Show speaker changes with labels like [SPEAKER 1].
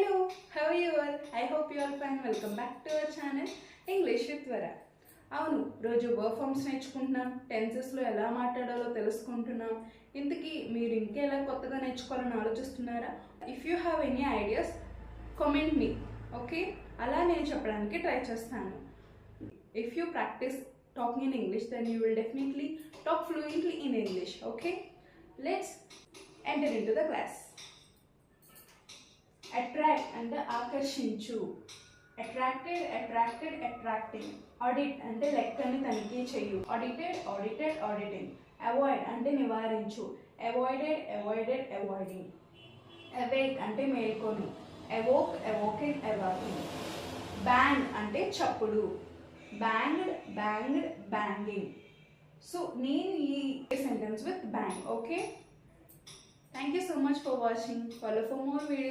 [SPEAKER 1] Hello, how are you all? I hope you all fine. Welcome back to our channel English with Vara. అవును రోజు work forms నేర్చుకుంటున్నాం, టెన్సెస్లో ఎలా మాట్లాడాలో తెలుసుకుంటున్నాం. ఇంతకీ మీరు ఇంకెలా కొత్తగా నేర్చుకోవాలని ఆలోచిస్తున్నారా? If you have any ideas comment me, okay? అలా నేను చెప్పడానికి ట్రై చేస్తాను. If you practice talking in English then you will definitely talk fluently in English, okay? Let's enter into the class. Attract అంటే ఆకర్షించు, attracted attracted attracting. Audit అంటే లెక్కని తనిఖీ చెయ్యు, ఆడిటెడ్ ఆడిటెడ్ ఆడిటింగ్. అవాయిడ్ అంటే నివారించు, avoided avoided avoiding. Awake అంటే మేల్కొని, అవోక్ అవోకింగ్ అవాకింగ్. బ్యాంగ్ అంటే చప్పుడు, బ్యాంగ్డ్ బ్యాంగ్డ్ బ్యాంగింగ్. సో నేను ఈ sentence with bang, okay? Thank you so much for watching. Follow for more videos.